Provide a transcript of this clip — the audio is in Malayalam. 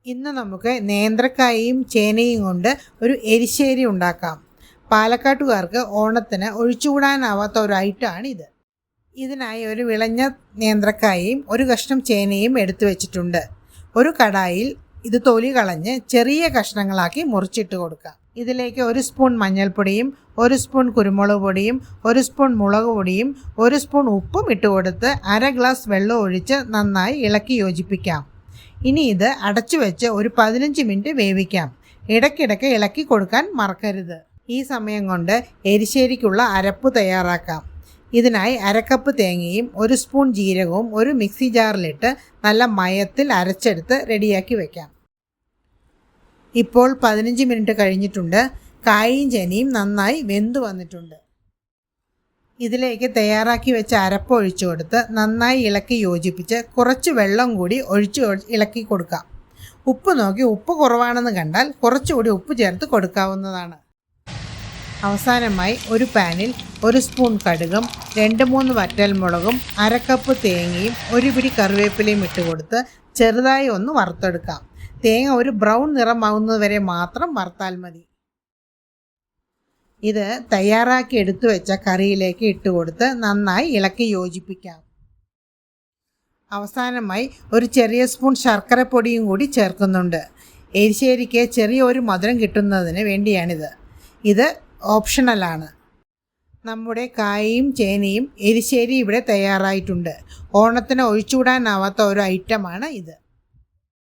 ഇന്ന് നമുക്ക് നേന്ത്രക്കായയും ചേനയും കൊണ്ട് ഒരു എരിശ്ശേരി ഉണ്ടാക്കാം. പാലക്കാട്ടുകാർക്ക് ഓണത്തിന് ഒഴിച്ചുകൂടാനാവാത്ത ഒരു ഐറ്റമാണ് ഇത്. ഇതിനായി ഒരു വിളഞ്ഞ നേന്ത്രക്കായയും ഒരു കഷ്ണം ചേനയും എടുത്തു വെച്ചിട്ടുണ്ട്. ഒരു കടായിൽ ഇത് തൊലി കളഞ്ഞ് ചെറിയ കഷ്ണങ്ങളാക്കി മുറിച്ചിട്ട് കൊടുക്കാം. ഇതിലേക്ക് 1 സ്പൂൺ മഞ്ഞൾപ്പൊടിയും 1 സ്പൂൺ കുരുമുളക് പൊടിയും 1 സ്പൂൺ മുളക് പൊടിയും 1 സ്പൂൺ ഉപ്പും ഇട്ട് കൊടുത്ത് 1/2 ഗ്ലാസ് വെള്ളം ഒഴിച്ച് നന്നായി ഇളക്കി യോജിപ്പിക്കാം. ഇനി ഇത് അടച്ചു വെച്ച് ഒരു 15 മിനിറ്റ് വേവിക്കാം. ഇടയ്ക്കിടയ്ക്ക് ഇളക്കി കൊടുക്കാൻ മറക്കരുത്. ഈ സമയം കൊണ്ട് എരിശ്ശേരിക്കുള്ള അരപ്പ് തയ്യാറാക്കാം. ഇതിനായി 1/2 കപ്പ് തേങ്ങയും 1 സ്പൂൺ ജീരകവും ഒരു മിക്സി ജാറിലിട്ട് നല്ല മയത്തിൽ അരച്ചെടുത്ത് റെഡിയാക്കി വയ്ക്കാം. ഇപ്പോൾ 15 മിനിറ്റ് കഴിഞ്ഞിട്ടുണ്ട്. കായയും ചേനയും നന്നായി വെന്തു വന്നിട്ടുണ്ട്. ഇതിലേക്ക് തയ്യാറാക്കി വെച്ച അരപ്പ് ഒഴിച്ചു കൊടുത്ത് നന്നായി ഇളക്കി യോജിപ്പിച്ച് കുറച്ച് വെള്ളം കൂടി ഒഴിച്ച് ഇളക്കി കൊടുക്കാം. ഉപ്പ് നോക്കി ഉപ്പ് കുറവാണെന്ന് കണ്ടാൽ കുറച്ചുകൂടി ഉപ്പ് ചേർത്ത് കൊടുക്കാവുന്നതാണ്. അവസാനമായി ഒരു പാനിൽ 1 സ്പൂൺ കടുകും 2-3 വറ്റൽമുളകും 1/2 കപ്പ് തേങ്ങയും 1 പിടി കറിവേപ്പിലയും ഇട്ട് കൊടുത്ത് ചെറുതായി ഒന്ന് വറുത്തെടുക്കാം. തേങ്ങ ഒരു ബ്രൗൺ നിറമാകുന്നത് വരെ മാത്രം വറുത്താൽ മതി. ഇത് തയ്യാറാക്കി എടുത്തു വെച്ച കറിയിലേക്ക് ഇട്ട് കൊടുത്ത് നന്നായി ഇളക്കി യോജിപ്പിക്കാം. അവസാനമായി ഒരു ചെറിയ സ്പൂൺ ശർക്കരപ്പൊടിയും കൂടി ചേർക്കുന്നുണ്ട്. എരിശ്ശേരിക്ക് ചെറിയ ഒരു മധുരം കിട്ടുന്നതിന് വേണ്ടിയാണിത്. ഇത് ഓപ്ഷണലാണ്. നമ്മുടെ കായയും ചേനയും എരിശ്ശേരി ഇവിടെ തയ്യാറായിട്ടുണ്ട്. ഓണത്തിന് ഒഴിച്ചുകൂടാനാവാത്ത ഒരു ഐറ്റമാണ് ഇത്.